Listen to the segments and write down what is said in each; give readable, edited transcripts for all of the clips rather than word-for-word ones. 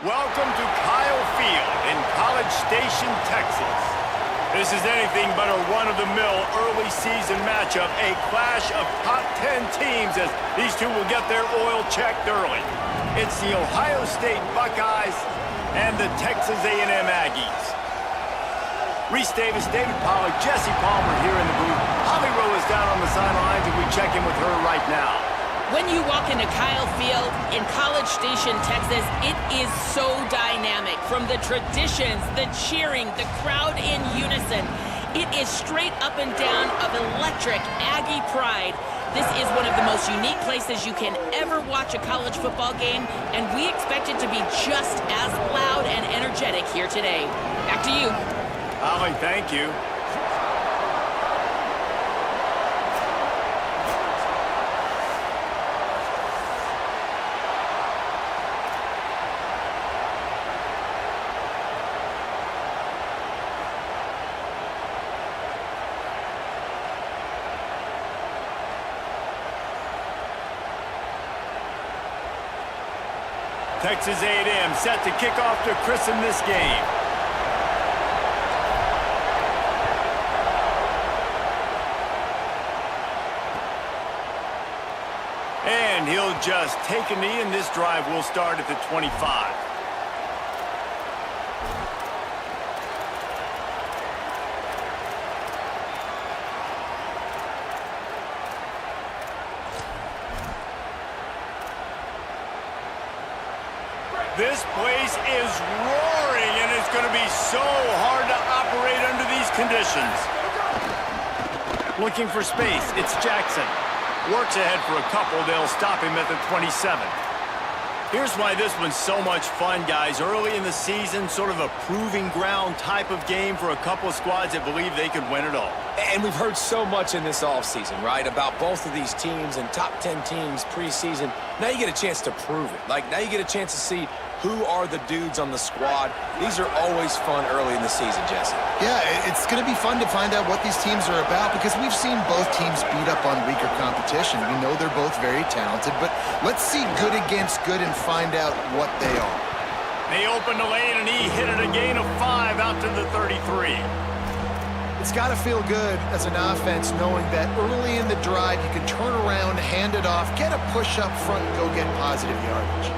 Welcome to Kyle Field in College Station, Texas. This is anything but a run-of-the-mill early season matchup, a clash of top 10 teams as these two will get their oil checked early. It's the Ohio State Buckeyes and the Texas A&M Aggies. Reese Davis, David Pollack, Jesse Palmer here in the booth. Holly Rowe is down on the sidelines, and we check in with her right now. When you walk into Kyle Field in College Station, Texas, it is so dynamic. From the traditions, the cheering, the crowd in unison, it is straight up and down of electric Aggie pride. This is one of the most unique places you can ever watch a college football game, and we expect it to be just as loud and energetic here today. Back to you. Holly, thank you. Texas A&M set to kick off to christen this game. And he'll just take a knee, and this drive will start at the 25. This place is roaring, and it's going to be so hard to operate under these conditions. Looking for space, it's Jackson. Works ahead for a couple. They'll stop him at the 27. Here's why this one's so much fun, guys. Early in the season, sort of a proving ground type of game for a couple of squads that believe they could win it all. And we've heard so much in this offseason, right, about both of these teams and top 10 teams preseason. Now you get a chance to prove it. Like, now you get a chance to see who are the dudes on the squad. These are always fun early in the season, Jesse. Yeah, it's going to be fun to find out what these teams are about because we've seen both teams beat up on weaker competition. We know they're both very talented, but let's see good against good and find out what they are. They opened the lane, and he hit it a gain of 5 out to the 33. It's got to feel good as an offense knowing that early in the drive you can turn around, hand it off, get a push up front, and go get positive yardage.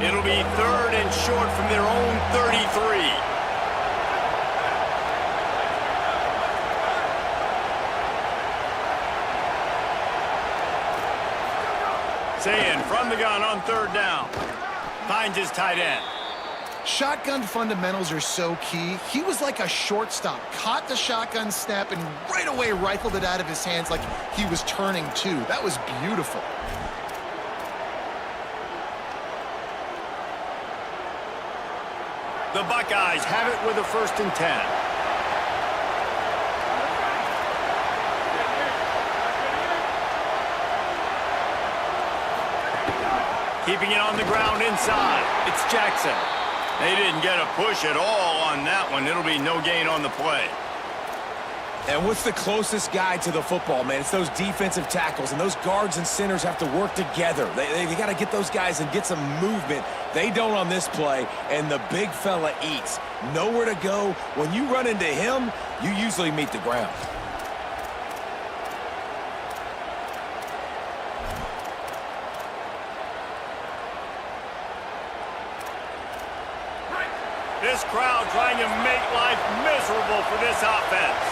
It'll be 3rd and short from their own 33. Sayin from the gun on 3rd down. Finds his tight end. Shotgun fundamentals are so key. He was like a shortstop, caught the shotgun snap, and right away rifled it out of his hands like he was turning too. That was beautiful. The Buckeyes have it with a 1st and 10. Keeping it on the ground inside. It's Jackson. They didn't get a push at all on that one. It'll be no gain on the play. And what's the closest guy to the football, man? It's those defensive tackles, and those guards and centers have to work together. They got to get those guys and get some movement. They don't on this play, and the big fella eats. Nowhere to go. When you run into him, you usually meet the ground. This crowd trying to make life miserable for this offense.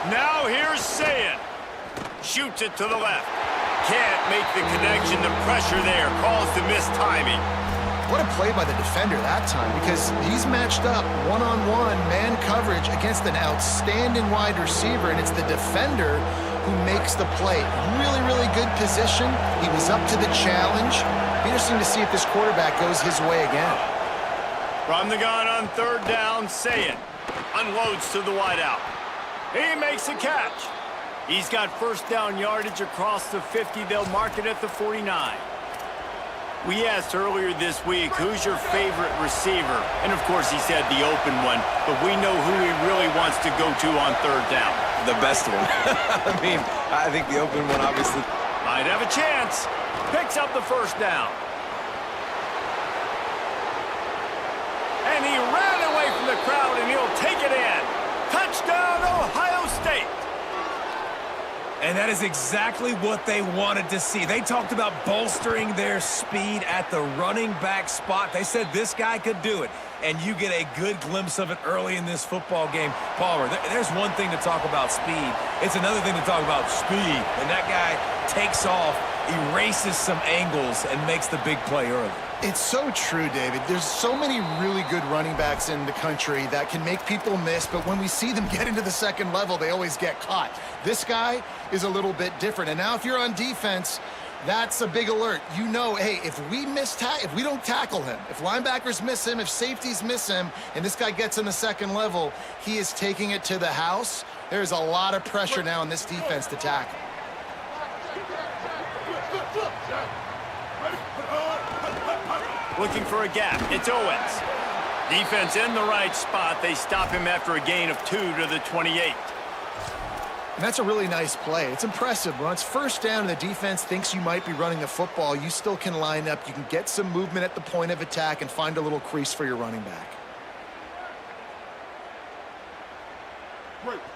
Now here's Sayin. Shoots it to the left. Can't make the connection. The pressure there caused the missed timing. What a play by the defender that time because he's matched up one-on-one man coverage against an outstanding wide receiver, and it's the defender who makes the play. Really, really good position. He was up to the challenge. Be interesting to see if this quarterback goes his way again. From the gun on 3rd down, Sayin unloads to the wideout. He makes a catch. He's got 1st down yardage across the 50. They'll mark it at the 49. We asked earlier this week, who's your favorite receiver? And of course he said the open one, but we know who he really wants to go to on third down. The best one. I mean, I think the open one obviously. Might have a chance. Picks up the first down. And he ran away from the crowd, and he'll take it in. Touchdown, Ohio State. And that is exactly what they wanted to see. They talked about bolstering their speed at the running back spot. They said this guy could do it. And you get a good glimpse of it early in this football game. Palmer, there's one thing to talk about speed. It's another thing to talk about speed. And that guy takes off, erases some angles, and makes the big play early. It's so true, David. There's so many really good running backs in the country that can make people miss, but when we see them get into the second level, they always get caught. This guy is a little bit different. And now if you're on defense, that's a big alert. You know, hey, if we don't tackle him, if linebackers miss him, if safeties miss him, and this guy gets in the second level, he is taking it to the house. There's a lot of pressure now on this defense to tackle. Looking for a gap. It's Owens. Defense in the right spot. They stop him after a gain of 2 to the 28. And that's a really nice play. It's impressive. When it's first down and the defense thinks you might be running the football, you still can line up. You can get some movement at the point of attack and find a little crease for your running back.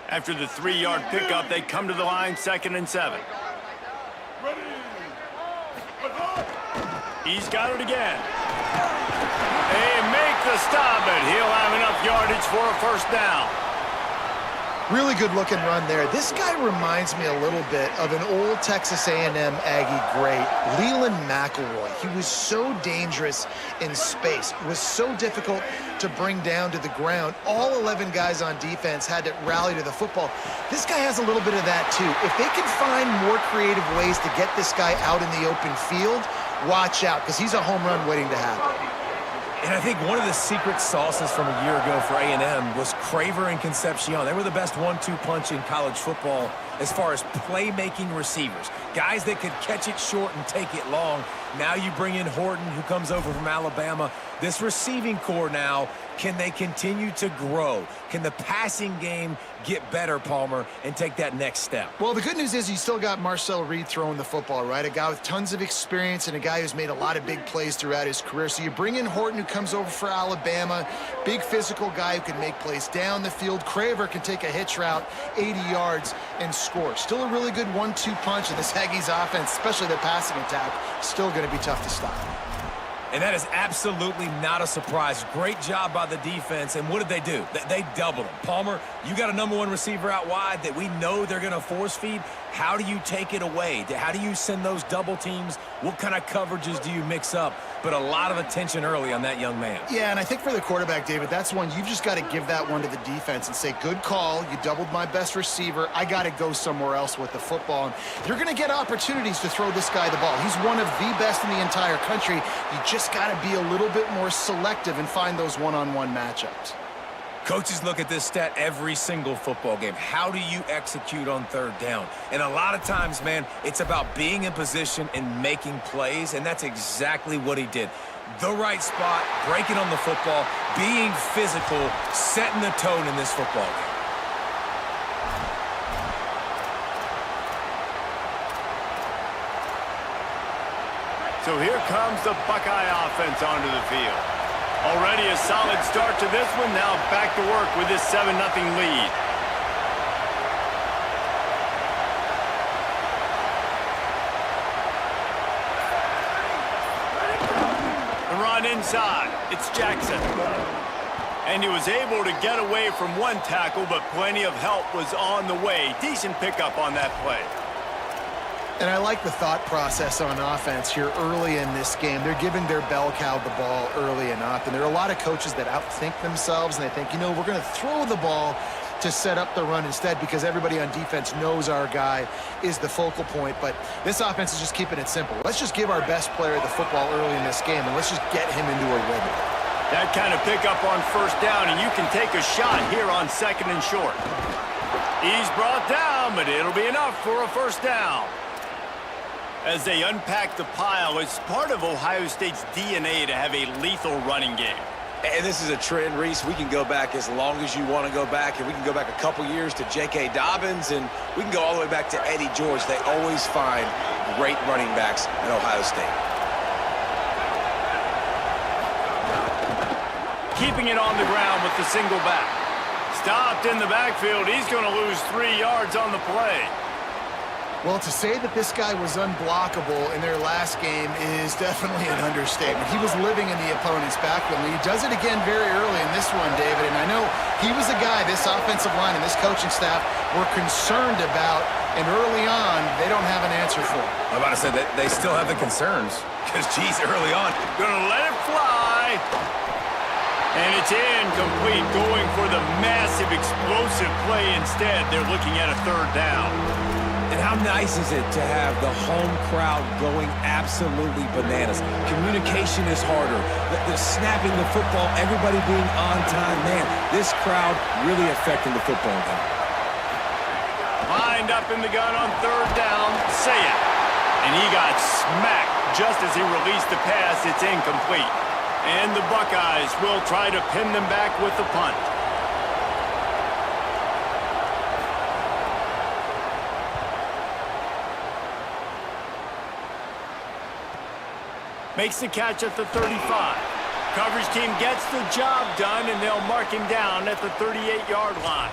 After the 3-yard pickup, they come to the line, 2nd and 7. He's got it again. They make the stop, but he'll have enough yardage for a first down. Really good looking run there. This guy reminds me a little bit of an old Texas A&M Aggie great, Leland McElroy. He was so dangerous in space. It was so difficult to bring down to the ground. All 11 guys on defense had to rally to the football. This guy has a little bit of that too. If they can find more creative ways to get this guy out in the open field, watch out, because he's a home run waiting to happen. And I think one of the secret sauces from a year ago for A&M was Craver and Concepcion. They were the best 1-2 punch in college football as far as playmaking receivers. Guys that could catch it short and take it long. Now you bring in Horton, who comes over from Alabama. This receiving core now, can they continue to grow? Can the passing game get better, Palmer, and take that next step? Well, the good news is you still got Marcel Reed throwing the football, right? A guy with tons of experience and a guy who's made a lot of big plays throughout his career. So you bring in Horton, who comes over for Alabama, big physical guy who can make plays down the field. Craver can take a hitch route, 80 yards, and score. Still a really good 1-2 punch in this Aggies offense, especially the passing attack. Still going to be tough to stop. And that is absolutely not a surprise. Great job by the defense. And what did they do? They doubled him. Palmer, you got a #1 receiver out wide that we know they're going to force feed. How do you take it away? How do you send those double teams? What kind of coverages do you mix up? But a lot of attention early on that young man. Yeah, and I think for the quarterback, David, that's one you've just got to give that one to the defense and say, good call. You doubled my best receiver. I got to go somewhere else with the football. And you're going to get opportunities to throw this guy the ball. He's one of the best in the entire country. You just got to be a little bit more selective and find those one-on-one matchups. Coaches look at this stat every single football game. How do you execute on third down? And a lot of times, man, it's about being in position and making plays, and that's exactly what he did. The right spot, breaking on the football, being physical, setting the tone in this football game. So here comes the Buckeye offense onto the field. Already a solid start to this one. Now back to work with this 7-0 lead. The run inside. It's Jackson. And he was able to get away from one tackle, but plenty of help was on the way. Decent pickup on that play. And I like the thought process on offense here early in this game. They're giving their bell cow the ball early and often. There are a lot of coaches that outthink themselves, and they think, you know, we're going to throw the ball to set up the run instead because everybody on defense knows our guy is the focal point. But this offense is just keeping it simple. Let's just give our best player the football early in this game, and let's just get him into a rhythm. That kind of pickup on first down, and you can take a shot here on 2nd and short. He's brought down, but it'll be enough for a first down. As they unpack the pile, it's part of Ohio State's DNA to have a lethal running game. And this is a trend, Reese. We can go back as long as you want to go back, and we can go back a couple years to J.K. Dobbins, and we can go all the way back to Eddie George. They always find great running backs at Ohio State. Keeping it on the ground with the single back. Stopped in the backfield. He's going to lose 3 yards on the play. Well, to say that this guy was unblockable in their last game is definitely an understatement. He was living in the opponent's backfield, and he does it again very early in this one, David. And I know he was a guy this offensive line and this coaching staff were concerned about, and early on, they don't have an answer for him. I'm about to say that they still have the concerns because, geez, early on. Gonna let it fly. And it's incomplete, going for the massive, explosive play instead. They're looking at a 3rd down. And how nice is it to have the home crowd going absolutely bananas? Communication is harder. The snapping the football, everybody being on time. Man, this crowd really affecting the football game. Lined up in the gun on 3rd down. Say it. And he got smacked just as he released the pass. It's incomplete. And the Buckeyes will try to pin them back with the punt. Makes the catch at the 35. Coverage team gets the job done, and they'll mark him down at the 38-yard line.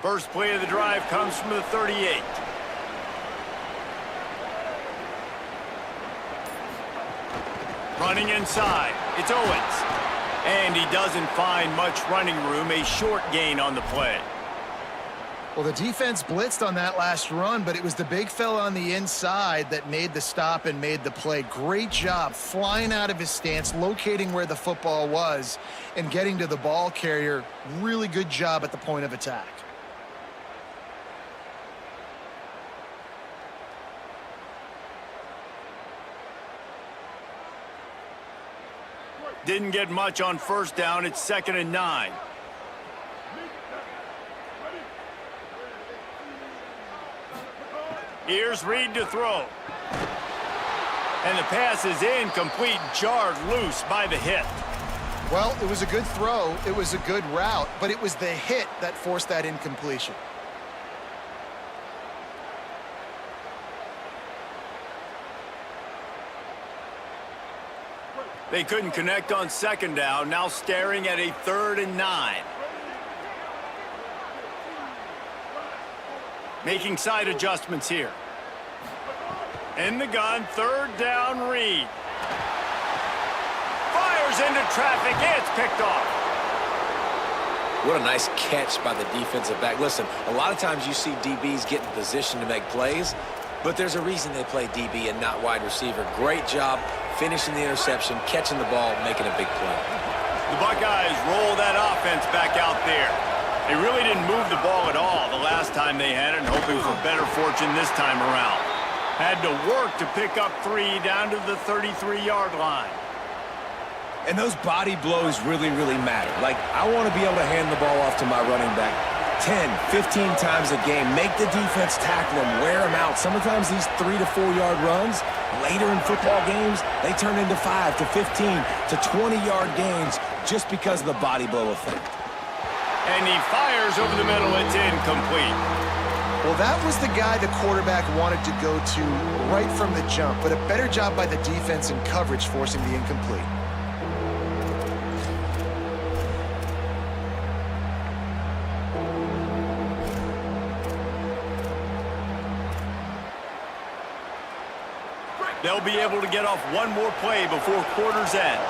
First play of the drive comes from the 38. Running inside, it's Owens. And he doesn't find much running room, a short gain on the play. Well, the defense blitzed on that last run, but it was the big fella on the inside that made the stop and made the play. Great job flying out of his stance, locating where the football was, and getting to the ball carrier. Really good job at the point of attack. Didn't get much on 1st down. It's 2nd and 9. Here's Reed to throw. And the pass is incomplete, jarred loose by the hit. Well, it was a good throw. It was a good route, but it was the hit that forced that incompletion. They couldn't connect on 2nd down, now staring at a 3rd and 9. Making side adjustments here. In the gun, 3rd down, Reed. Fires into traffic, it's picked off. What a nice catch by the defensive back. Listen, a lot of times you see DBs get in position to make plays, but there's a reason they play DB and not wide receiver. Great job finishing the interception, catching the ball, making a big play. The Buckeyes roll that offense back out there. They really didn't move the ball at all the last time they had it, and hoping for better fortune this time around. Had to work to pick up 3 down to the 33-yard line. And those body blows really, really matter. Like, I want to be able to hand the ball off to my running back 10, 15 times a game. Make the defense tackle them, wear them out. Sometimes these 3 to 4 yard runs, later in football games, they turn into 5 to 15 to 20-yard gains just because of the body blow effect. And he fires over the middle. It's incomplete. Well, that was the guy the quarterback wanted to go to right from the jump, but a better job by the defense in coverage forcing the incomplete. They'll be able to get off one more play before quarter's end.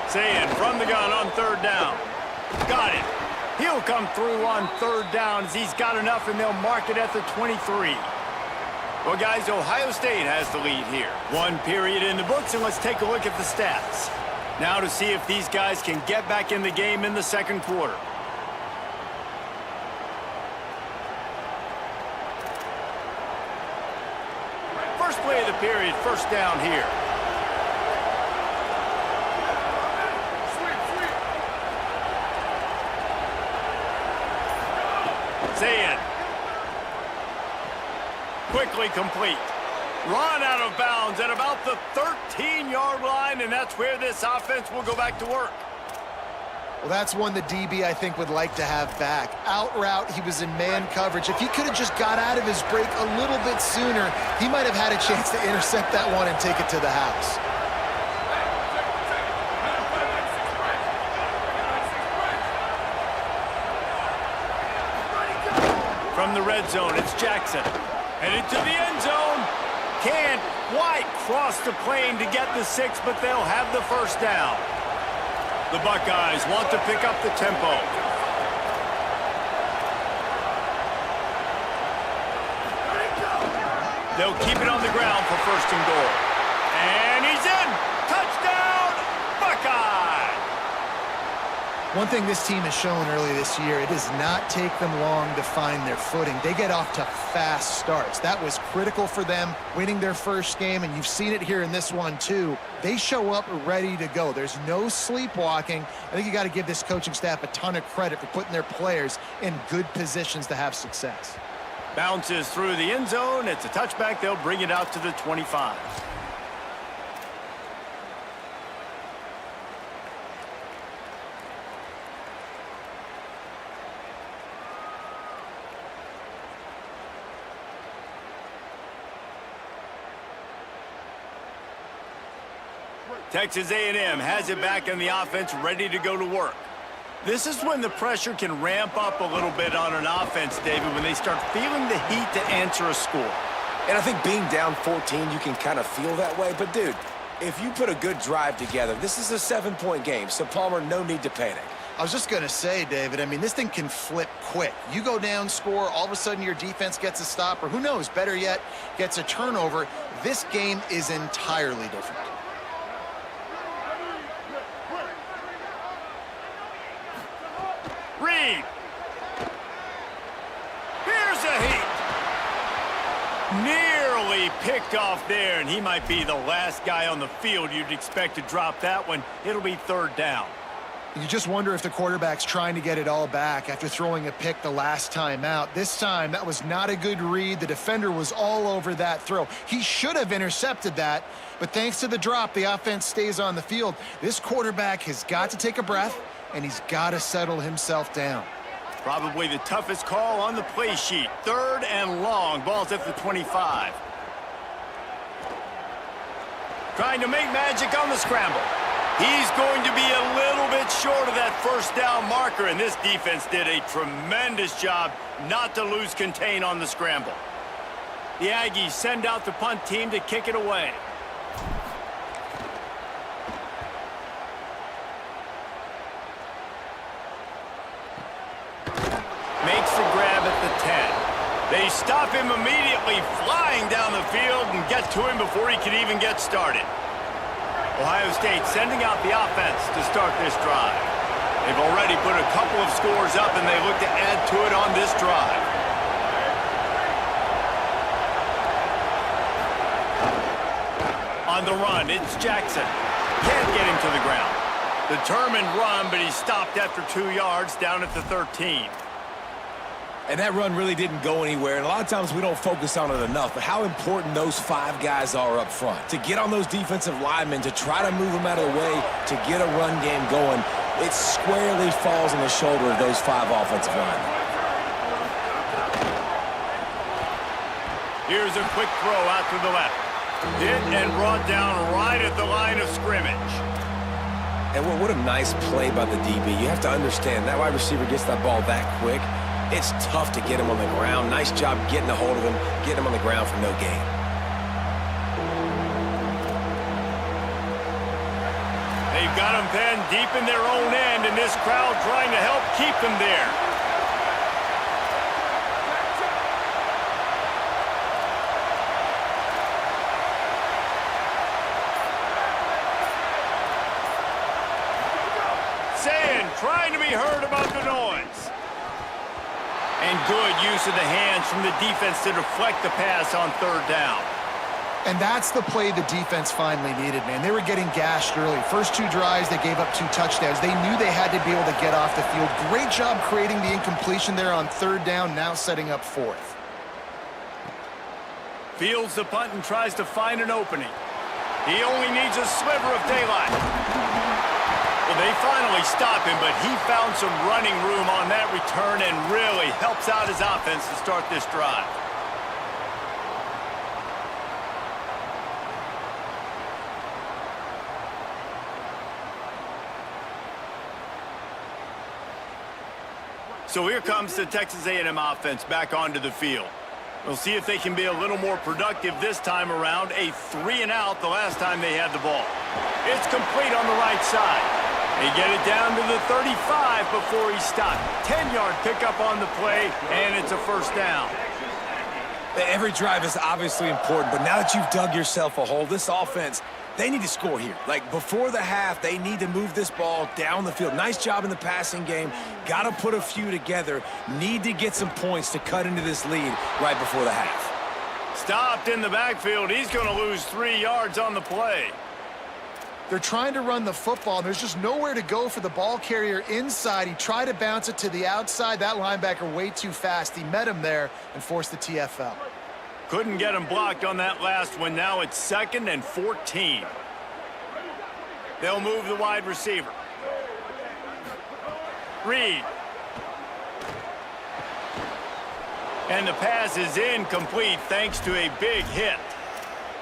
Saying from the gun on 3rd down. Got it. He'll come through on third down as he's got enough, and they'll mark it at the 23. Well, guys, Ohio State has the lead here. One period in the books, and let's take a look at the stats. Now to see if these guys can get back in the game in the second quarter. First play of the period, first down here. Zayn. Quickly complete. Run out of bounds at about the 13-yard line, and that's where this offense will go back to work. Well, that's one the DB, I think, would like to have back. Out route, he was in man coverage. If he could have just got out of his break a little bit sooner, he might have had a chance to intercept that one and take it to the house. From the red zone, it's Jackson. Headed to the end zone. Can't quite cross the plane to get the 6, but they'll have the first down. The Buckeyes want to pick up the tempo. They'll keep it on the ground for first and goal. And he's in. Touchdown, Buckeye! One thing this team has shown early this year, it does not take them long to find their footing. They get off to fast starts. That was critical for them, winning their first game, and you've seen it here in this one too. They show up ready to go. There's no sleepwalking. I think you got to give this coaching staff a ton of credit for putting their players in good positions to have success. Bounces through the end zone. It's a touchback. They'll bring it out to the 25. Texas A&M has it back in the offense, ready to go to work. This is when the pressure can ramp up a little bit on an offense, David, when they start feeling the heat to answer a score. And I think being down 14, you can kind of feel that way. But, dude, if you put a good drive together, this is a 7-point game. So, Palmer, no need to panic. I was just going to say, David, I mean, this thing can flip quick. You go down, score, all of a sudden your defense gets a stop, or who knows, better yet, gets a turnover. This game is entirely different. Reed. Here's a heat. Nearly picked off there, and he might be the last guy on the field you'd expect to drop that one. It'll be third down. You just wonder if the quarterback's trying to get it all back after throwing a pick the last time out. This time, that was not a good read. The defender was all over that throw. He should have intercepted that, but thanks to the drop, the offense stays on the field. This quarterback has got to take a breath, and he's got to settle himself down. Probably the toughest call on the play sheet. Third and long. Ball's at the 25. Trying to make magic on the scramble. He's going to be a little bit short of that first down marker, and this defense did a tremendous job not to lose contain on the scramble. The Aggies send out the punt team to kick it away. Makes the grab at the 10. They stop him immediately, flying down the field, and get to him before he can even get started. Ohio State sending out the offense to start this drive. They've already put a couple of scores up, and they look to add to it on this drive. On the run, it's Jackson. Can't get him to the ground. Determined run, but he stopped after 2 yards down at the 13. And that run really didn't go anywhere. And a lot of times we don't focus on it enough, but how important those 5 guys are up front. To get on those defensive linemen, to try to move them out of the way, to get a run game going, it squarely falls on the shoulder of those 5 offensive linemen. Here's a quick throw out to the left. Hit and brought down right at the line of scrimmage. And what a nice play by the DB. You have to understand, that wide receiver gets that ball that quick. It's tough to get him on the ground. Nice job getting a hold of him, getting him on the ground for no gain. They They've got them pinned deep in their own end, and this crowd trying to help keep them there. Trying to be heard about the noise. And good use of the hands from the defense to deflect the pass on third down. And that's the play the defense finally needed, man. They were getting gashed early. First 2 drives, they gave up 2 touchdowns. They knew they had to be able to get off the field. Great job creating the incompletion there on third down, now setting up 4th. Fields the punt and tries to find an opening. He only needs a sliver of daylight. Well, they finally stop him, but he found some running room on that return and really helps out his offense to start this drive. So here comes the Texas A&M offense back onto the field. We'll see if they can be a little more productive this time around. A 3-and-out the last time they had the ball. It's complete on the right side. They get it down to the 35 before he stopped. 10-yard pickup on the play, and it's a first down. Every drive is obviously important, but now that you've dug yourself a hole, this offense, they need to score here. Like, before the half, they need to move this ball down the field. Nice job in the passing game. Got to put a few together. Need to get some points to cut into this lead right before the half. Stopped in the backfield. He's going to lose 3 yards on the play. They're trying to run the football. There's just nowhere to go for the ball carrier inside. He tried to bounce it to the outside. That linebacker way too fast. He met him there and forced the TFL. Couldn't get him blocked on that last one. Now it's 2nd and 14. They'll move the wide receiver. Reed. And the pass is incomplete thanks to a big hit.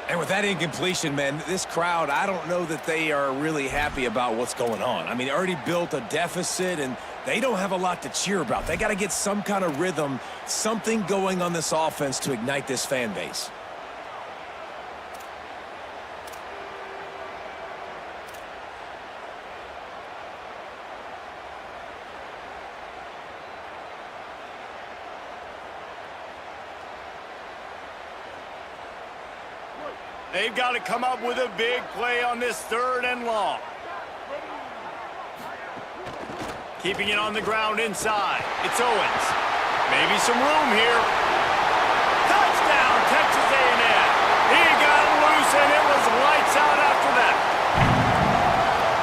And with that incompletion, man, this crowd, I don't know that they are really happy about what's going on. I mean, they already built a deficit, and they don't have a lot to cheer about. They got to get some kind of rhythm, something going on this offense to ignite this fan base. They've got to come up with a big play on this 3rd and long. Keeping it on the ground inside. It's Owens. Maybe some room here. Touchdown, Texas A&M. He got loose, and it was lights out after that.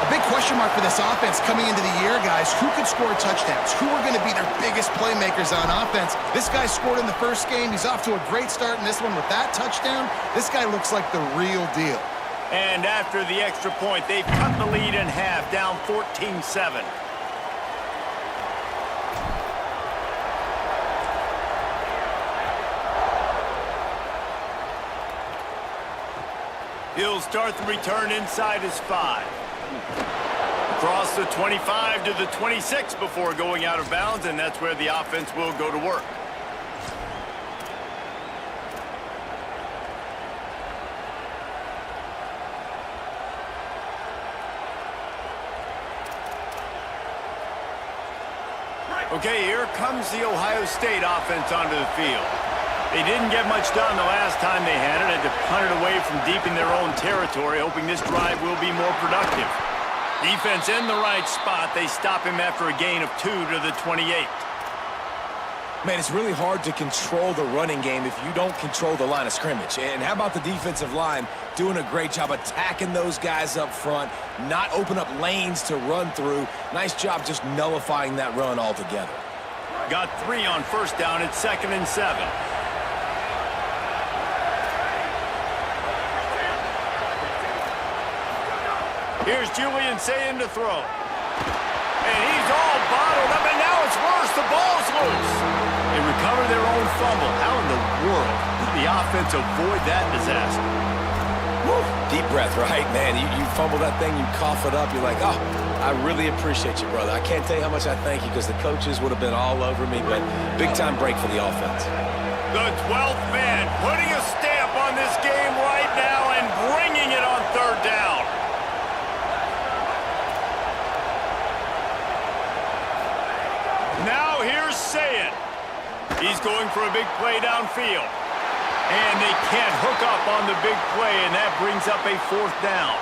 A big question mark for this offense coming into the year, guys. Who could score touchdowns? Who are going to be their biggest playmakers on offense? This guy scored in the first game. He's off to a great start in this one with that touchdown. This guy looks like the real deal. And after the extra point, they've cut the lead in half, down 14-7. He'll start the return inside his 5. Across the 25 to the 26 before going out of bounds, and that's where the offense will go to work. Okay, here comes the Ohio State offense onto the field. They didn't get much done the last time they had it. Had to punt it away from deep in their own territory, hoping this drive will be more productive. Defense in the right spot. They stop him after a gain of 2 to the 28. Man, it's really hard to control the running game if you don't control the line of scrimmage. And how about the defensive line doing a great job attacking those guys up front, not open up lanes to run through. Nice job just nullifying that run altogether. Got 3 on first down. It's 2nd and 7. Here's Julian saying to throw. And he's all bottled up, and now it's worse. The ball's loose. They recover their own fumble. How in the world did the offense avoid that disaster? Woo. Deep breath, right? Man, you fumble that thing, you cough it up, you're like, oh, I really appreciate you, brother. I can't tell you how much I thank you because the coaches would have been all over me, but big-time break for the offense. The 12th man putting a stamp on this game right now and bringing it on third down. Now here's Sayin. He's going for a big play downfield. And they can't hook up on the big play, and that brings up a 4th down.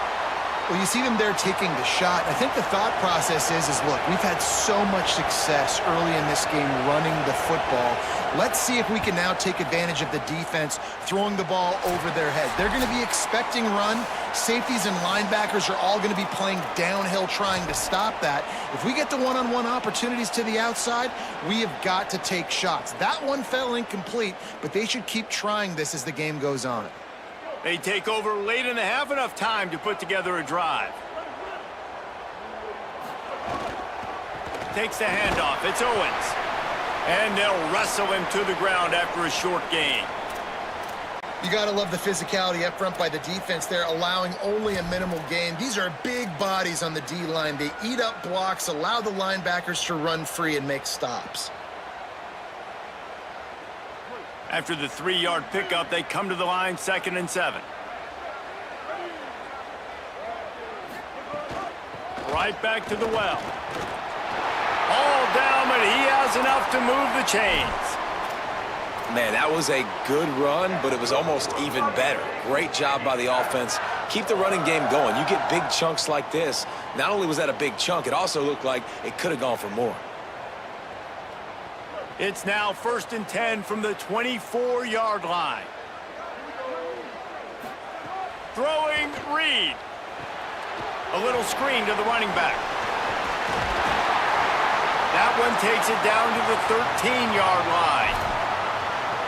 Well, you see them there taking the shot. I think the thought process is look, we've had so much success early in this game running the football. Let's see if we can now take advantage of the defense throwing the ball over their head. They're going to be expecting run. Safeties and linebackers are all going to be playing downhill trying to stop that. If we get the one-on-one opportunities to the outside, we have got to take shots. That one fell incomplete, but they should keep trying this as the game goes on. They take over late in the half, enough time to put together a drive. Takes the handoff. It's Owens. And they'll wrestle him to the ground after a short gain. You got to love the physicality up front by the defense there, allowing only a minimal gain. These are big bodies on the D-line. They eat up blocks, allow the linebackers to run free and make stops. After the 3-yard pickup, they come to the line 2nd and 7. Right back to the well. All down, but he has enough to move the chains. Man, that was a good run, but it was almost even better. Great job by the offense. Keep the running game going. You get big chunks like this. Not only was that a big chunk, it also looked like it could have gone for more. It's now 1st and 10 from the 24-yard line. Throwing Reed. A little screen to the running back. That one takes it down to the 13-yard line.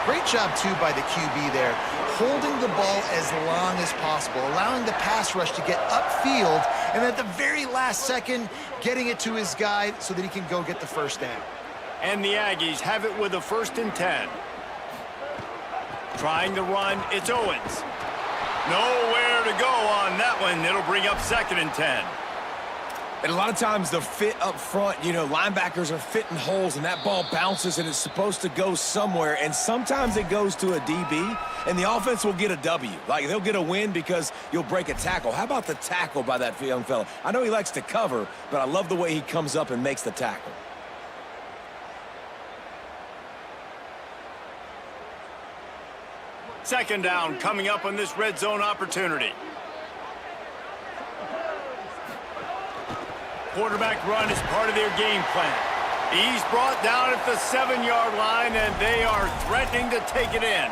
Great job, too, by the QB there, holding the ball as long as possible, allowing the pass rush to get upfield, and at the very last second, getting it to his guy so that he can go get the 1st down. And the Aggies have it with a 1st and 10. Trying to run, it's Owens. Nowhere to go on that one. It'll bring up 2nd and 10. And a lot of times the fit up front, you know, linebackers are fitting holes and that ball bounces and it's supposed to go somewhere. And sometimes it goes to a DB and the offense will get a W. Like they'll get a win because you'll break a tackle. How about the tackle by that young fella? I know he likes to cover, but I love the way he comes up and makes the tackle. Second down coming up on this red zone opportunity. Quarterback run is part of their game plan. He's brought down at the 7-yard line, and they are threatening to take it in.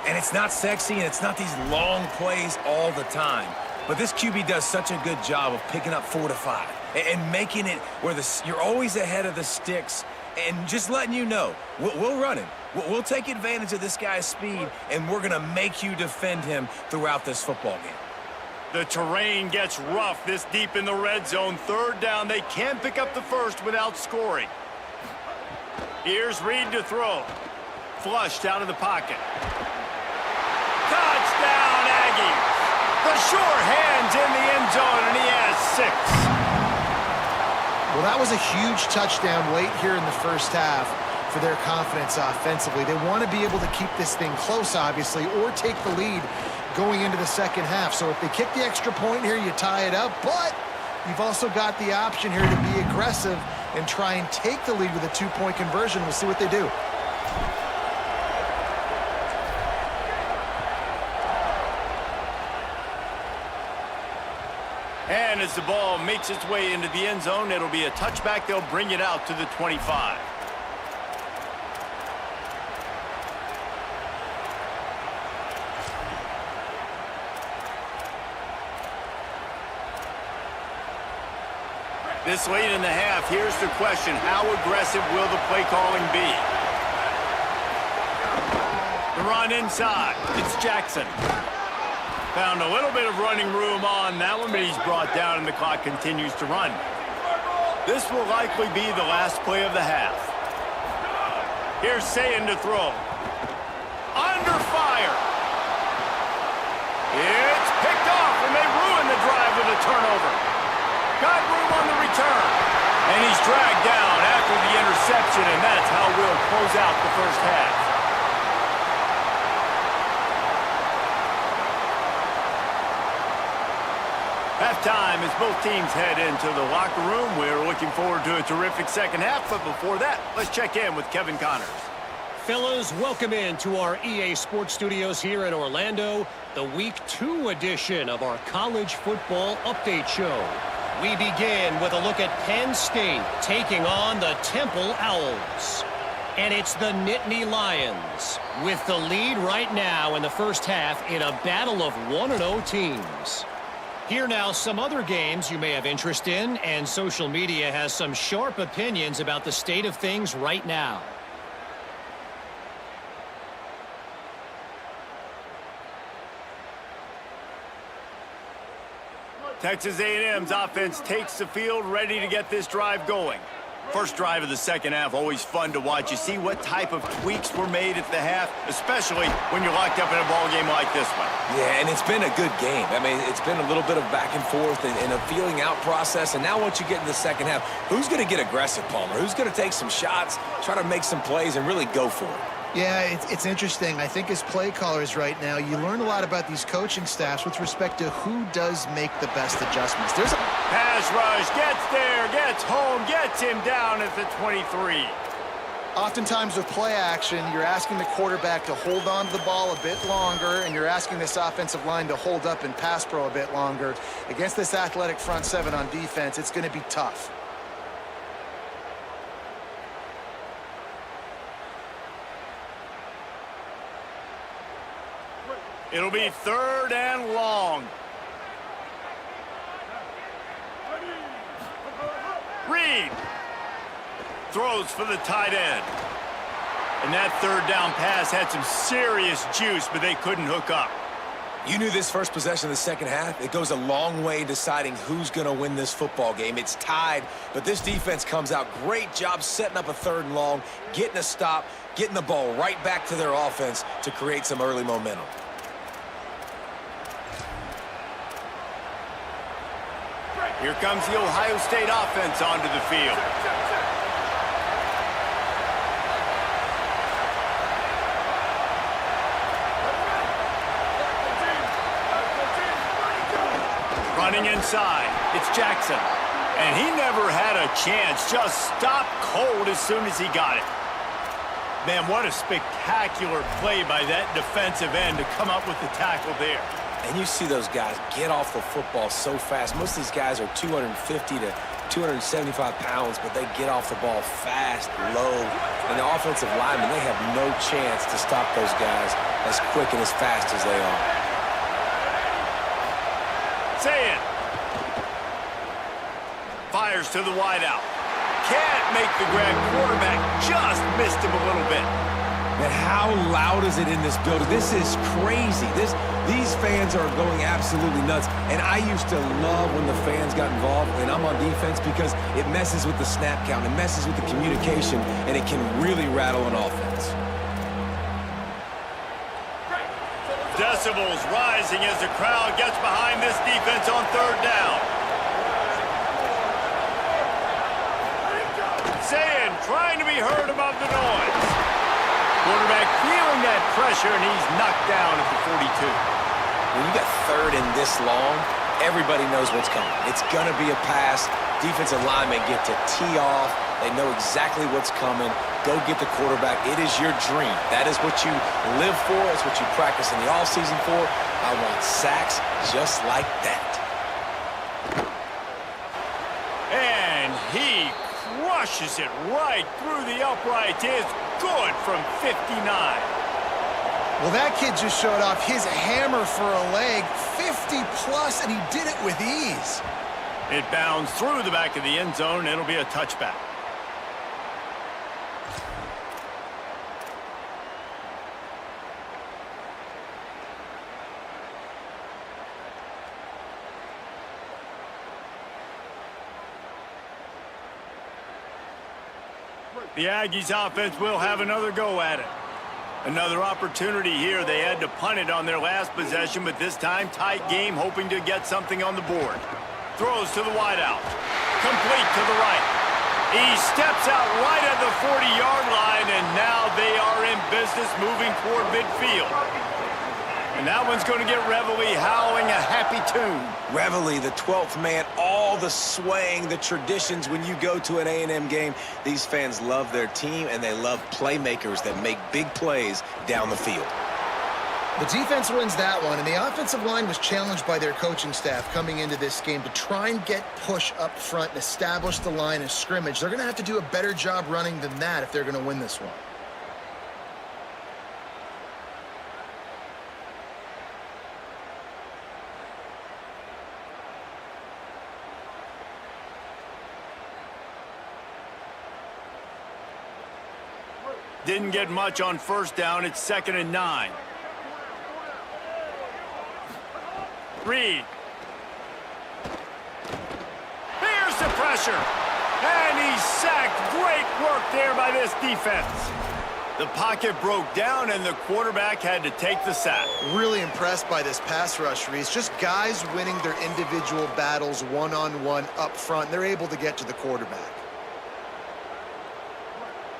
And it's not sexy, and it's not these long plays all the time. But this QB does such a good job of picking up 4 to 5 and making it where you're always ahead of the sticks and just letting you know, we'll run him. We'll take advantage of this guy's speed, and we're going to make you defend him throughout this football game. The terrain gets rough this deep in the red zone. 3rd down, they can't pick up the 1st without scoring. Here's Reed to throw. Flushed out of the pocket. Touchdown, Aggies! The sure hands in the end zone, and he has 6. Well, that was a huge touchdown late here in the 1st half for their confidence offensively. They want to be able to keep this thing close, obviously, or take the lead going into the 2nd half. So if they kick the extra point here, you tie it up, but you've also got the option here to be aggressive and try and take the lead with a 2-point conversion. We'll see what they do. And as the ball makes its way into the end zone, it'll be a touchback. They'll bring it out to the 25. This late in the half, here's the question. How aggressive will the play calling be? The run inside. It's Jackson. Found a little bit of running room on that one, but he's brought down and the clock continues to run. This will likely be the last play of the half. Here's Sayin to throw. Under fire. It's picked off, and they ruin the drive with a turnover. Got room on the return. And he's dragged down after the interception, and that's how we'll close out the 1st half. That halftime as both teams head into the locker room. We're looking forward to a terrific second half, but before that, let's check in with Kevin Connors. Fellas, welcome into our EA Sports Studios here in Orlando, the Week 2 edition of our College Football Update Show. We begin with a look at Penn State taking on the Temple Owls. And it's the Nittany Lions with the lead right now in the first half in a battle of 1-0 teams. Here now some other games you may have interest in, and social media has some sharp opinions about the state of things right now. Texas A&M's offense takes the field, ready to get this drive going. First drive of the second half, always fun to watch. You see what type of tweaks were made at the half, especially when you're locked up in a ball game like this one. Yeah, and it's been a good game. I mean, it's been a little bit of back and forth and a feeling out process. And now once you get in the second half, who's going to get aggressive, Palmer? Who's going to take some shots, try to make some plays, and really go for it? Yeah, it's interesting. I think as play callers right now, you learn a lot about these coaching staffs with respect to who does make the best adjustments. There's a pass rush, gets there, gets home, gets him down at the 23. Oftentimes with play action, you're asking the quarterback to hold on to the ball a bit longer, and you're asking this offensive line to hold up and pass pro a bit longer. Against this athletic front seven on defense, it's going to be tough. It'll be 3rd and long. Reed throws for the tight end. And that 3rd down pass had some serious juice, but they couldn't hook up. You knew this first possession of the second half. It goes a long way deciding who's going to win this football game. It's tied, but this defense comes out. Great job setting up a 3rd and long, getting a stop, getting the ball right back to their offense to create some early momentum. Here comes the Ohio State offense onto the field. Running inside, it's Jackson. And he never had a chance, just stopped cold as soon as he got it. Man, what a spectacular play by that defensive end to come up with the tackle there. And you see those guys get off the football so fast. Most of these guys are 250 to 275 pounds, but they get off the ball fast, low. And the offensive linemen, they have no chance to stop those guys as quick and as fast as they are. Say it. Fires to the wideout. Can't make the grab. Quarterback just missed him a little bit. Man, how loud is it in this building? This is crazy. These fans are going absolutely nuts. And I used to love when the fans got involved when I'm on defense because it messes with the snap count, it messes with the communication, and it can really rattle an offense. Decibels rising as the crowd gets behind this defense on 3rd down. Saying, trying to be heard above the noise. Quarterback feeling that pressure, and he's knocked down at the 42. When you got 3rd and this long, everybody knows what's coming. It's going to be a pass. Defensive linemen get to tee off. They know exactly what's coming. Go get the quarterback. It is your dream. That is what you live for. It's what you practice in the offseason for. I want sacks just like that. And he crushes it right through the uprights. It's good from 59. Well, that kid just showed off his hammer for a leg, 50-plus, and he did it with ease. It bounds through the back of the end zone, and it'll be a touchback. The Aggies offense will have another go at it. Another opportunity here. They had to punt it on their last possession, but this time tight game, hoping to get something on the board. Throws to the wideout. Complete to the right. He steps out right at the 40-yard line, and now they are in business moving toward midfield. And that one's going to get Reveille howling a happy tune. Reveille, the 12th man, all the swaying, the traditions when you go to an A&M game. These fans love their team, and they love playmakers that make big plays down the field. The defense wins that one, and the offensive line was challenged by their coaching staff coming into this game to try and get push up front and establish the line of scrimmage. They're going to have to do a better job running than that if they're going to win this one. Didn't get much on first down. It's 2nd and 9. Reed. Here's the pressure. And he's sacked. Great work there by this defense. The pocket broke down, and the quarterback had to take the sack. Really impressed by this pass rush, Reese. Just guys winning their individual battles one-on-one up front. They're able to get to the quarterback.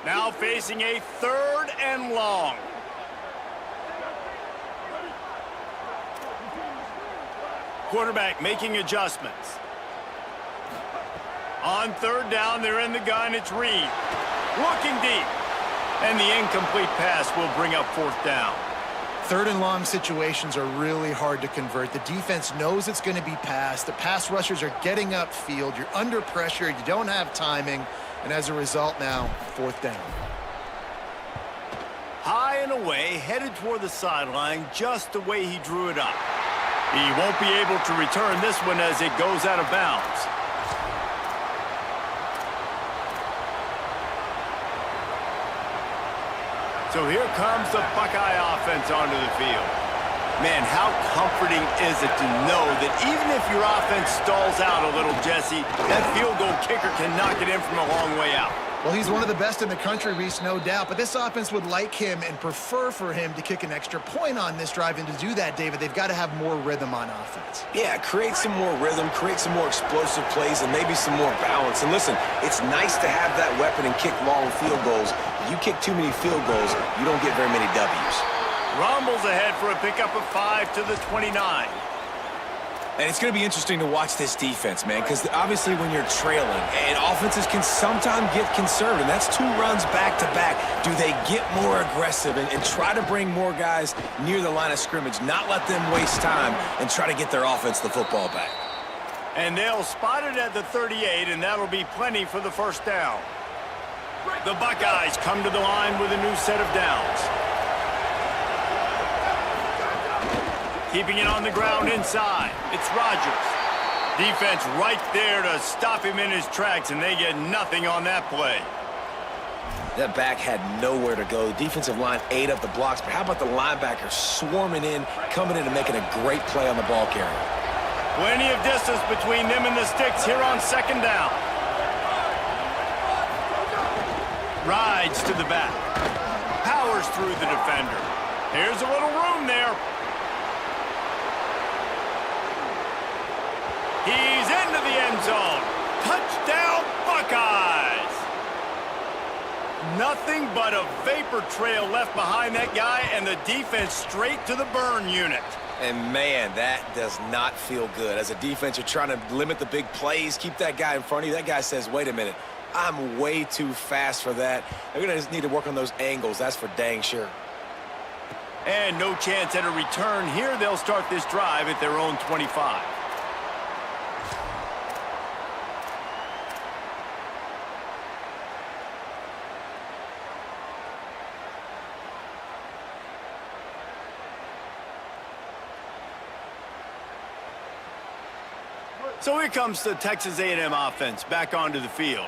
Now facing a 3rd and long. Quarterback making adjustments. On 3rd down, they're in the gun. It's Reed. Looking deep. And the incomplete pass will bring up 4th down. 3rd and long situations are really hard to convert. The defense knows it's going to be passed. The pass rushers are getting upfield. You're under pressure. You don't have timing. And as a result now, 4th down. High and away, headed toward the sideline just the way he drew it up. He won't be able to return this one as it goes out of bounds. So here comes the Buckeye offense onto the field. Man, how comforting is it to know that even if your offense stalls out a little, Jesse, that field goal kicker can knock it in from a long way out. Well, he's one of the best in the country, Reese, no doubt. But this offense would like him and prefer for him to kick an extra point on this drive. And to do that, David, they've got to have more rhythm on offense. Yeah, create some more rhythm, create some more explosive plays, and maybe some more balance. And listen, it's nice to have that weapon and kick long field goals. You kick too many field goals, you don't get very many W's. Rumbles ahead for a pickup of 5 to the 29. And it's going to be interesting to watch this defense, man, because obviously when you're trailing, and offenses can sometimes get conservative, and that's 2 runs back-to-back. Do they get more aggressive and try to bring more guys near the line of scrimmage, not let them waste time, and try to get their offense the football back? And they'll spot it at the 38, and that'll be plenty for the 1st down. The Buckeyes come to the line with a new set of downs. Keeping it on the ground inside. It's Rodgers. Defense right there to stop him in his tracks, and they get nothing on that play. That back had nowhere to go. The defensive line ate up the blocks, but how about the linebackers swarming in, coming in and making a great play on the ball carrier? Plenty of distance between them and the sticks here on 2nd down. Rides to the back. Powers through the defender. Here's a little room there. He's into the end zone. Touchdown, Buckeyes! Nothing but a vapor trail left behind that guy, and the defense straight to the burn unit. And, man, that does not feel good. As a defense, you're trying to limit the big plays, keep that guy in front of you. That guy says, wait a minute, I'm way too fast for that. They're going to just need to work on those angles. That's for dang sure. And no chance at a return here. They'll start this drive at their own 25. So here comes the Texas A&M offense back onto the field.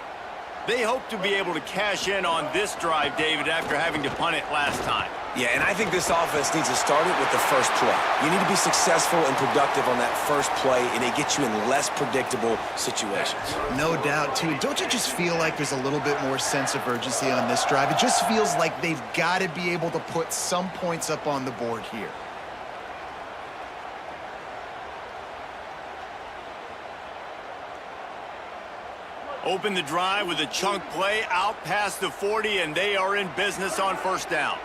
They hope to be able to cash in on this drive, David, after having to punt it last time. Yeah, and I think this offense needs to start it with the first play. You need to be successful and productive on that first play, and it gets you in less predictable situations. No doubt, too. Don't you just feel like there's a little bit more sense of urgency on this drive? It just feels like they've got to be able to put some points up on the board here. Open the drive with a chunk play out past the 40, and they are in business on 1st down.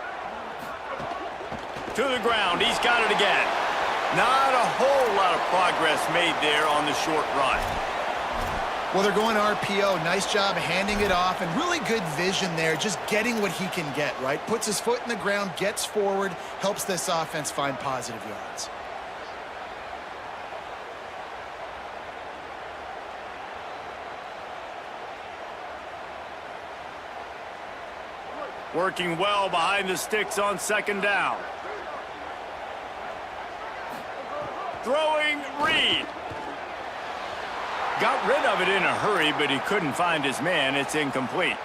To the ground. He's got it again. Not a whole lot of progress made there on the short run. Well, they're going RPO. Nice job handing it off, and really good vision there, just getting what he can get, right? Puts his foot in the ground, gets forward, helps this offense find positive yards. Working well behind the sticks on second down. Throwing Reed. Got rid of it in a hurry, but he couldn't find his man. It's incomplete.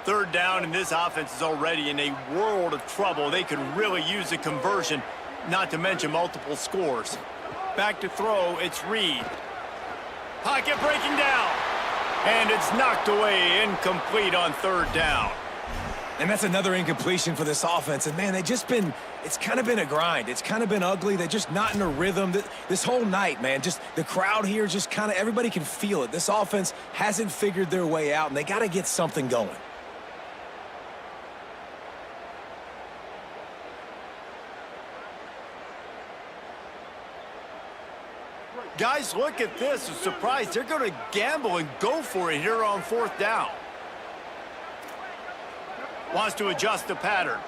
Third down, and this offense is already in a world of trouble. They could really use a conversion, not to mention multiple scores. Back to throw, it's Reed. Pocket breaking down. And it's knocked away, incomplete on third down. And that's another incompletion for this offense. And, man, it's kind of been a grind. It's kind of been ugly. They're just not in a rhythm. This whole night, man, just the crowd here just kind of, everybody can feel it. This offense hasn't figured their way out, and they got to get something going. Guys, look at this. I'm surprised they're going to gamble and go for it here on fourth down. Wants to adjust the pattern.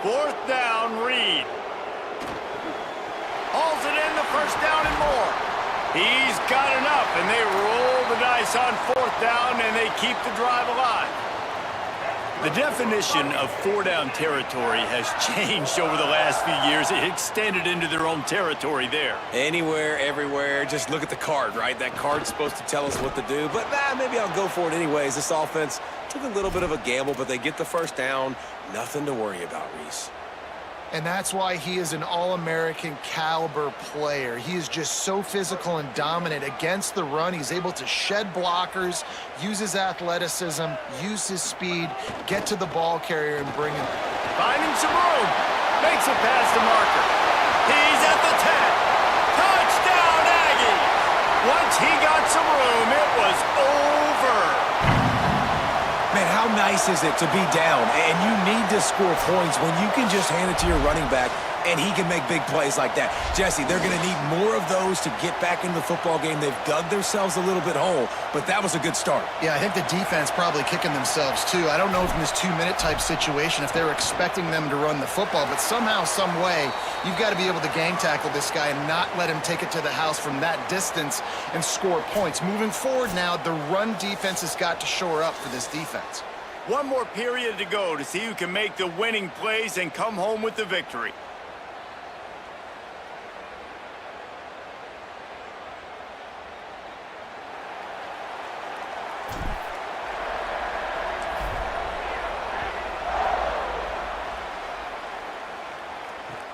Fourth down, Reed. Hauls it in, the first down and more. He's got enough, and they roll the dice on fourth down, and they keep the drive alive. The definition of four-down territory has changed over the last few years. It extended into their own territory there. Anywhere, everywhere, just look at the card, right? That card's supposed to tell us what to do, but maybe I'll go for it anyways. This offense took a little bit of a gamble, but they get the first down. Nothing to worry about, Reese. And that's why he is an All-American caliber player. He is just so physical and dominant against the run. He's able to shed blockers, use his athleticism, use his speed, get to the ball carrier and bring him. Finding some room. Makes it past the marker. He's at the 10. Touchdown, Aggies! Once he got some room, it was over. Man, how nice is it to be down, and you need to score points when you can just hand it to your running back, and he can make big plays like that. Jesse, they're going to need more of those to get back into the football game. They've dug themselves a little bit whole, but that was a good start. Yeah, I think the defense probably kicking themselves, too. I don't know if in this 2-minute type situation, if they're expecting them to run the football, but somehow, some way, you've got to be able to gang tackle this guy and not let him take it to the house from that distance and score points. Moving forward now, the run defense has got to shore up for this defense. One more period to go to see who can make the winning plays and come home with the victory.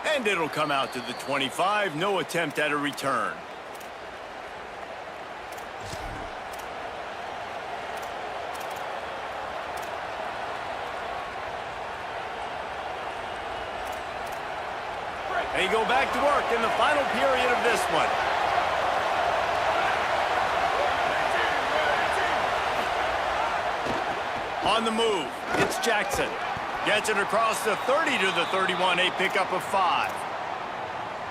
And it'll come out to the 25. No attempt at a return. They go back to work in the final period of this one. On the move, it's Jackson. Gets it across the 30 to the 31, a pickup of 5.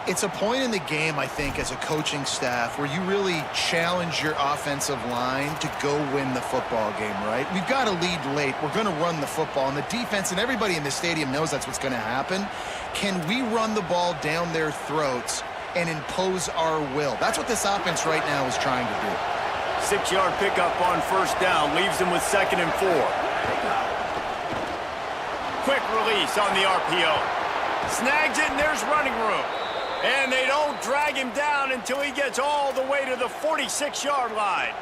It's a point in the game, I think, as a coaching staff where you really challenge your offensive line to go win the football game, right? We've got to lead late. We're going to run the football, and the defense and everybody in the stadium knows that's what's going to happen. Can we run the ball down their throats and impose our will? That's what this offense right now is trying to do. 6-yard pickup on first down, leaves them with 2nd and 4. Quick release on the RPO. Snags it, and there's running room. And they don't drag him down until he gets all the way to the 46-yard line.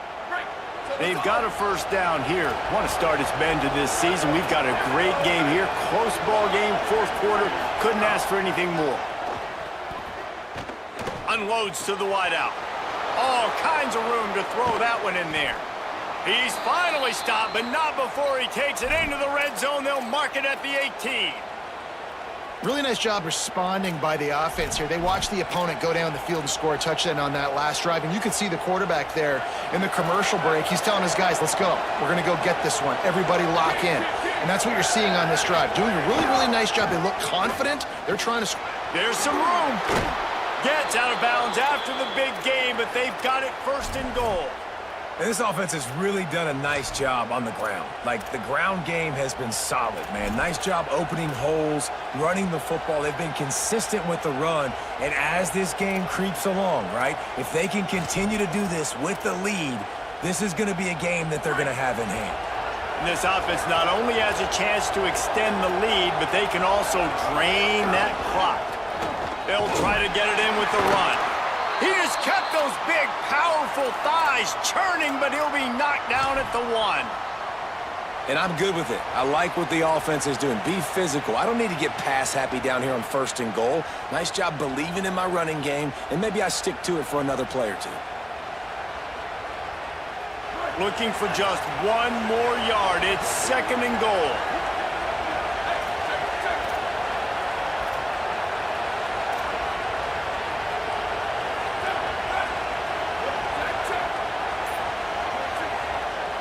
They've got a first down here. Want to start his bend to this season. We've got a great game here. Close ball game, fourth quarter. Couldn't ask for anything more. Unloads to the wideout. All kinds of room to throw that one in there. He's finally stopped, but not before he takes it into the red zone. They'll mark it at the 18. Really nice job responding by the offense here. They watched the opponent go down the field and score a touchdown on that last drive, and you can see the quarterback there in the commercial break. He's telling his guys, let's go. We're going to go get this one. Everybody lock in. And that's what you're seeing on this drive. Doing a really, really nice job. They look confident. They're trying to... There's some room. Gets out of bounds after the big game, but they've got it first and goal. And this offense has really done a nice job on the ground. Like, the ground game has been solid, man. Nice job opening holes, running the football. They've been consistent with the run. And as this game creeps along, right, if they can continue to do this with the lead, this is going to be a game that they're going to have in hand. And this offense not only has a chance to extend the lead, but they can also drain that clock. They'll try to get it in with the run. He just kept those big, powerful thighs churning, but he'll be knocked down at the 1. And I'm good with it. I like what the offense is doing. Be physical. I don't need to get pass happy down here on first and goal. Nice job believing in my running game, and maybe I stick to it for another play or two. Looking for just one more yard. It's second and goal.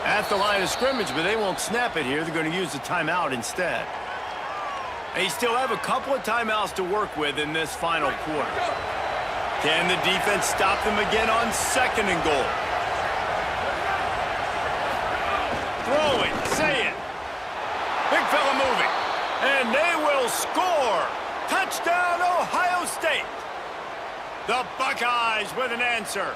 At the line of scrimmage, but they won't snap it here. They're going to use the timeout instead. They still have a couple of timeouts to work with in this final quarter. Can the defense stop them again on second and goal? Throwing, say it. Big fella moving. And they will score. Touchdown, Ohio State. The Buckeyes with an answer.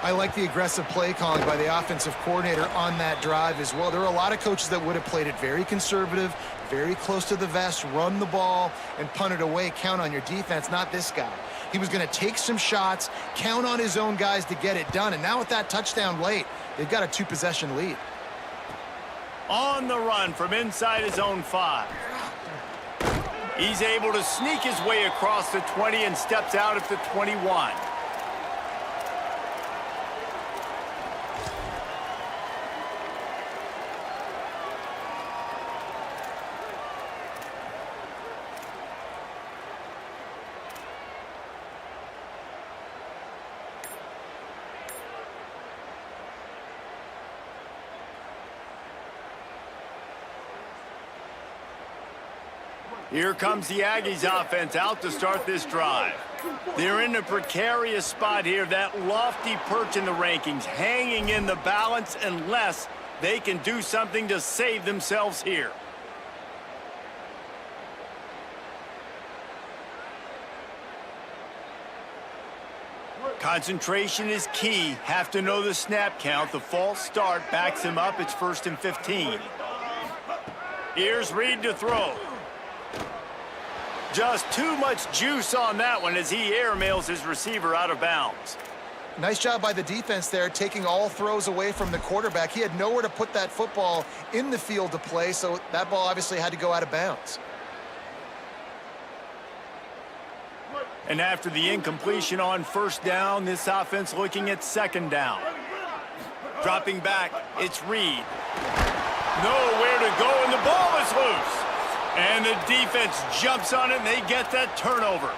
I like the aggressive play calling by the offensive coordinator on that drive as well. There are a lot of coaches that would have played it very conservative, very close to the vest, run the ball, and punt it away. Count on your defense, not this guy. He was going to take some shots, count on his own guys to get it done. And now with that touchdown late, they've got a 2-possession lead. On the run from inside his own 5. He's able to sneak his way across the 20 and steps out at the 21. Here comes the Aggies offense out to start this drive. They're in a precarious spot here, that lofty perch in the rankings, hanging in the balance unless they can do something to save themselves here. Concentration is key. Have to know the snap count. The false start backs him up. It's 1st and 15. Here's Reed to throw. Just too much juice on that one as he airmails his receiver out of bounds. Nice job by the defense there, taking all throws away from the quarterback. He had nowhere to put that football in the field to play, so that ball obviously had to go out of bounds. And after the incompletion on first down, this offense looking at second down. Dropping back, it's Reed. Nowhere to go, and the ball is loose. And the defense jumps on it, and they get that turnover.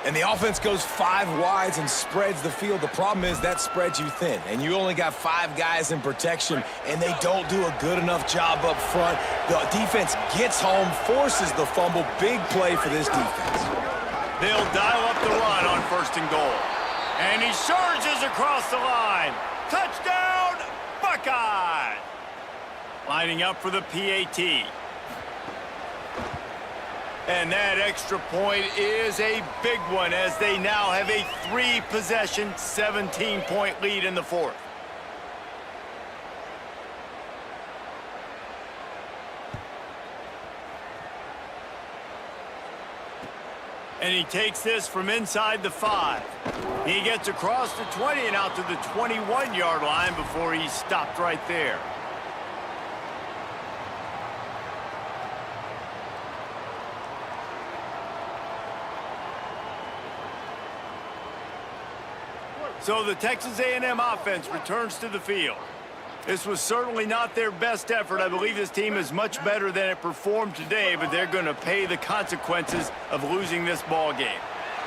And the offense goes 5 wides and spreads the field. The problem is that spreads you thin, and you only got 5 guys in protection, and they don't do a good enough job up front. The defense gets home, forces the fumble. Big play for this defense. They'll dial up the run on 1st and goal. And he surges across the line. Touchdown, Buckeye! Lining up for the PAT. And that extra point is a big one as they now have a 3-possession, 17-point lead in the 4th. And he takes this from inside the 5. He gets across the 20 and out to the 21-yard line before he's stopped right there. So the Texas A&M offense returns to the field. This was certainly not their best effort. I believe this team is much better than it performed today, but they're going to pay the consequences of losing this ball game.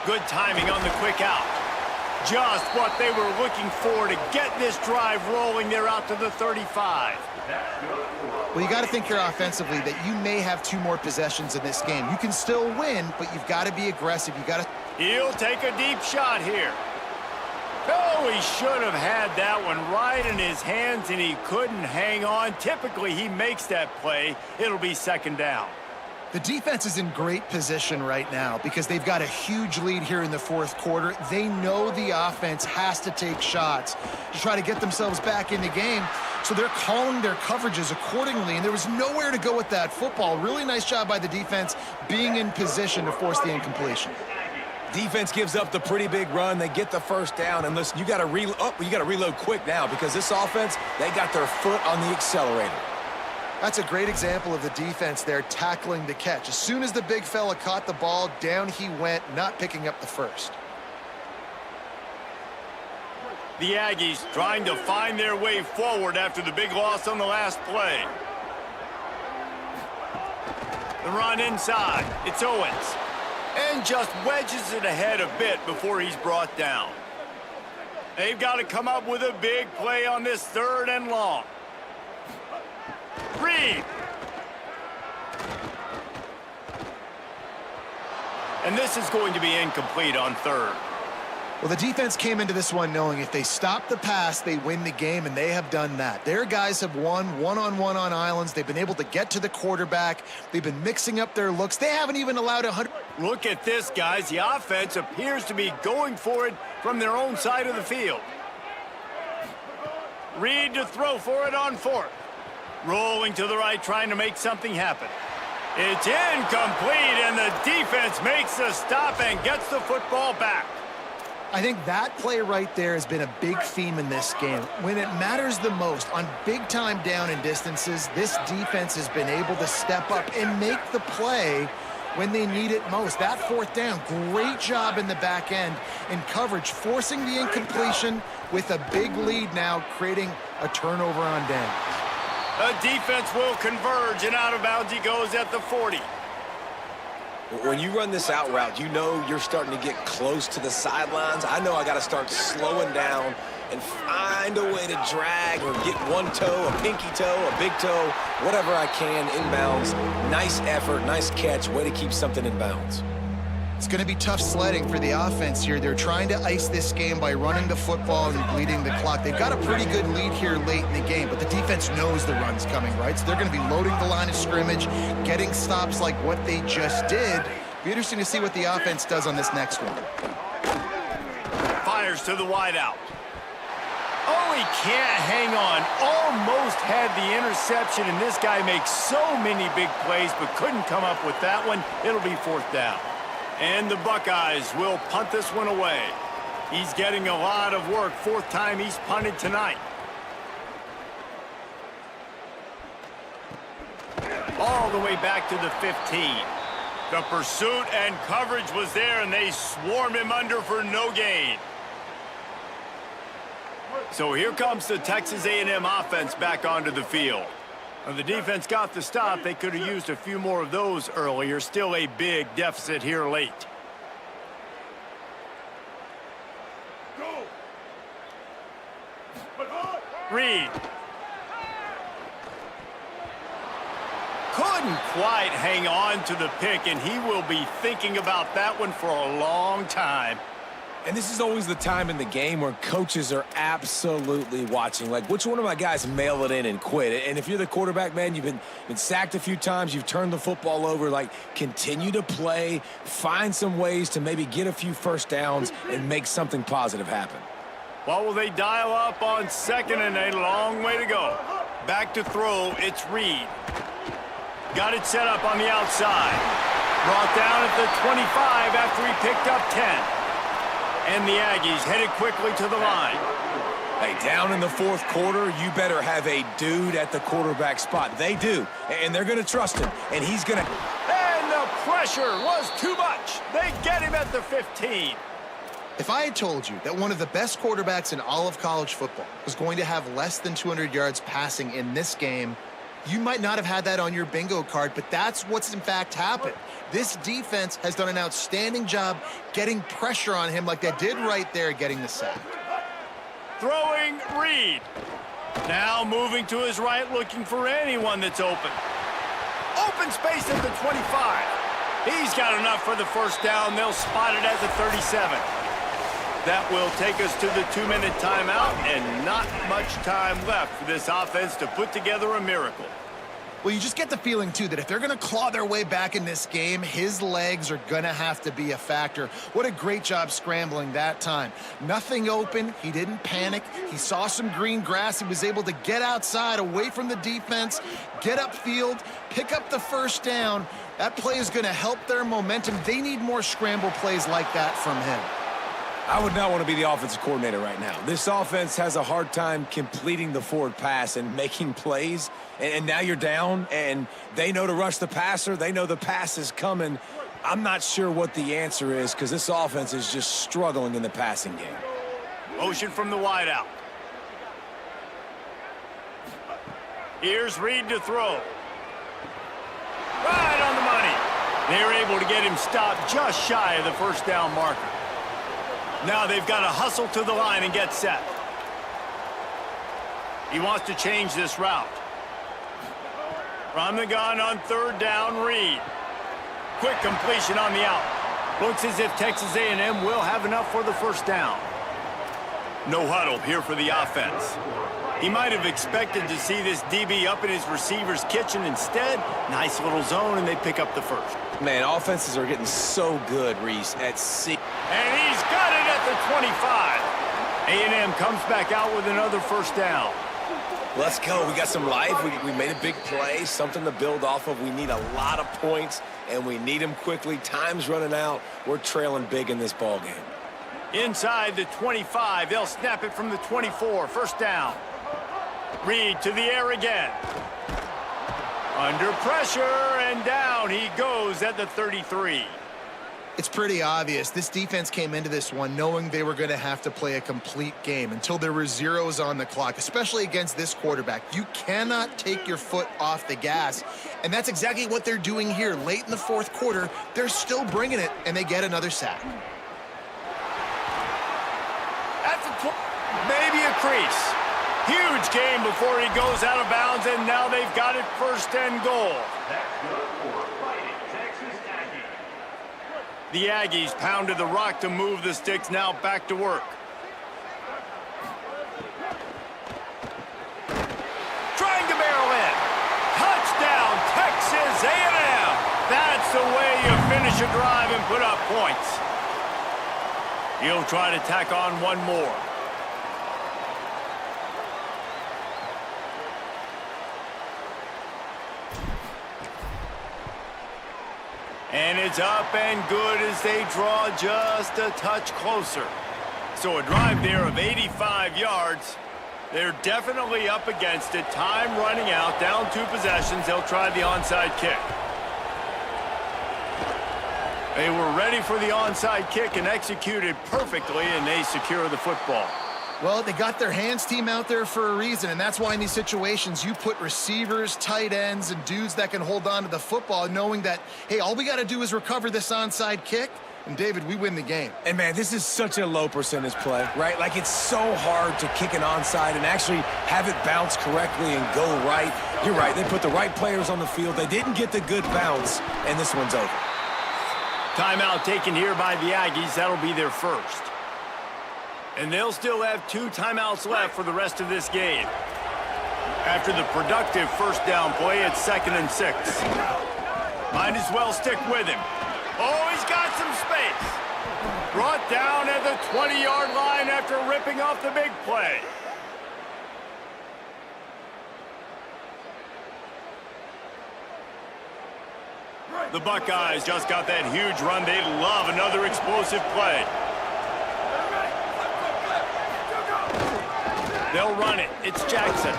Good timing on the quick out. Just what they were looking for to get this drive rolling. They're out to the 35. Well, you got to think here offensively that you may have 2 more possessions in this game. You can still win, but you've got to be aggressive. You got to. He'll take a deep shot here. Oh, he should have had that one right in his hands, and he couldn't hang on. Typically, he makes that play. It'll be second down. The defense is in great position right now because they've got a huge lead here in the 4th quarter. They know the offense has to take shots to try to get themselves back in the game, so they're calling their coverages accordingly, and there was nowhere to go with that football. Really nice job by the defense being in position to force the incompletion. Defense gives up the pretty big run. They get the first down, and listen, you got to reload quick now because this offense, they got their foot on the accelerator. That's a great example of the defense there tackling the catch. As soon as the big fella caught the ball, down he went, not picking up the first. The Aggies trying to find their way forward after the big loss on the last play. The run inside. It's Owens. And just wedges it ahead a bit before he's brought down. They've got to come up with a big play on this 3rd and long. Reed. And this is going to be incomplete on 3rd. Well, the defense came into this one knowing if they stop the pass, they win the game, and they have done that. Their guys have won one-on-one on islands. They've been able to get to the quarterback. They've been mixing up their looks. They haven't even allowed 100. Look at this, guys. The offense appears to be going for it from their own side of the field. Reed to throw for it on 4th. Rolling to the right, trying to make something happen. It's incomplete, and the defense makes the stop and gets the football back. I think that play right there has been a big theme in this game. When it matters the most, on big-time down and distances, this defense has been able to step up and make the play when they need it most. That 4th down, great job in the back end in coverage, forcing the incompletion with a big lead now, creating a turnover on downs. The defense will converge, and out of bounds he goes at the 40. When you run this out route, you know you're starting to get close to the sidelines. I know I got to start slowing down and find a way to drag or get one toe, a pinky toe, a big toe, whatever I can inbounds. Nice effort, nice catch, way to keep something in bounds. It's going to be tough sledding for the offense here. They're trying to ice this game by running the football and bleeding the clock. They've got a pretty good lead here late in the game, but the defense knows the run's coming, right? So they're going to be loading the line of scrimmage, getting stops like what they just did. Be interesting to see what the offense does on this next one. Fires to the wideout. Oh, he can't hang on. Almost had the interception, and this guy makes so many big plays, but couldn't come up with that one. It'll be 4th down. And the Buckeyes will punt this one away. He's getting a lot of work. 4th time he's punted tonight. All the way back to the 15. The pursuit and coverage was there, and they swarmed him under for no gain. So here comes the Texas A&M offense back onto the field. When the defense got the stop, they could have used a few more of those earlier. Still a big deficit here late. Reed. Couldn't quite hang on to the pick, and he will be thinking about that one for a long time. And this is always the time in the game where coaches are absolutely watching. Like, which one of my guys mail it in and quit? And if you're the quarterback, man, you've been sacked a few times, you've turned the football over, like, continue to play, find some ways to maybe get a few first downs and make something positive happen. What will they dial up on 2nd and a long way to go? Back to throw, it's Reed. Got it set up on the outside. Brought down at the 25 after he picked up 10. And the Aggies headed quickly to the line. Hey, down in the 4th quarter, you better have a dude at the quarterback spot. They do, and they're going to trust him, and he's going to... And the pressure was too much. They get him at the 15. If I had told you that one of the best quarterbacks in all of college football was going to have less than 200 yards passing in this game, you might not have had that on your bingo card, but that's what's in fact happened. This defense has done an outstanding job getting pressure on him like they did right there, getting the sack. Throwing Reed. Now moving to his right, looking for anyone that's open. Open space at the 25. He's got enough for the first down. They'll spot it at the 37. That will take us to the 2-minute timeout, and not much time left for this offense to put together a miracle. Well, you just get the feeling, too, that if they're going to claw their way back in this game, his legs are going to have to be a factor. What a great job scrambling that time. Nothing open. He didn't panic. He saw some green grass. He was able to get outside, away from the defense, get upfield, pick up the first down. That play is going to help their momentum. They need more scramble plays like that from him. I would not want to be the offensive coordinator right now. This offense has a hard time completing the forward pass and making plays. And now you're down, and they know to rush the passer. They know the pass is coming. I'm not sure what the answer is because this offense is just struggling in the passing game. Motion from the wideout. Here's Reed to throw. Right on the money. They're able to get him stopped just shy of the first down marker. Now they've got to hustle to the line and get set. He wants to change this route. From the gun on third down, Reed. Quick completion on the out. Looks as if Texas A&M will have enough for the first down. No huddle here for the offense. He might have expected to see this DB up in his receiver's kitchen. Instead, nice little zone, and they pick up the first. Man, offenses are getting so good, Reese, at C. And he's got it at the 25. A&M comes back out with another first down. Let's go. We got some life. We made a big play, something to build off of. We need a lot of points, and we need them quickly. Time's running out. We're trailing big in this ball game. Inside the 25, they'll snap it from the 24. First down. Reed to the air again. Under pressure, and down he goes at the 33. It's pretty obvious. This defense came into this one knowing they were going to have to play a complete game until there were zeros on the clock, especially against this quarterback. You cannot take your foot off the gas, and that's exactly what they're doing here. Late in the fourth quarter, they're still bringing it, and they get another sack. At the maybe a crease. Huge game before he goes out of bounds, and now they've got it first and goal. The Aggies pounded the rock to move the sticks, now back to work. Trying to barrel in. Touchdown, Texas A&M. That's the way you finish a drive and put up points. He'll try to tack on one more. And it's up and good as they draw just a touch closer. So a drive there of 85 yards. They're definitely up against it. Time running out, down 2 possessions. They'll try the onside kick. They were ready for the onside kick and executed perfectly, and they secure the football. Well, they got their hands team out there for a reason, and that's why in these situations you put receivers, tight ends, and dudes that can hold on to the football, knowing that, hey, all we got to do is recover this onside kick, and David, we win the game. And man, this is such a low percentage play, right? Like, it's so hard to kick an onside and actually have it bounce correctly and go right. You're right, they put the right players on the field. They didn't get the good bounce, and this one's over. Timeout taken here by the Aggies. That'll be their first. And they'll still have 2 timeouts left for the rest of this game. After the productive first down play, it's 2nd and 6. Might as well stick with him. Oh, he's got some space. Brought down at the 20-yard line after ripping off the big play. The Buckeyes just got that huge run. They love another explosive play. They'll run it. It's Jackson.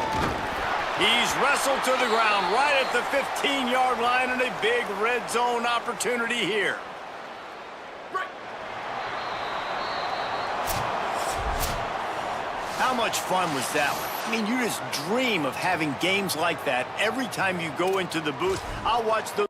He's wrestled to the ground right at the 15-yard line, and a big red zone opportunity here. How much fun was that one? I mean, you just dream of having games like that every time you go into the booth. I'll watch the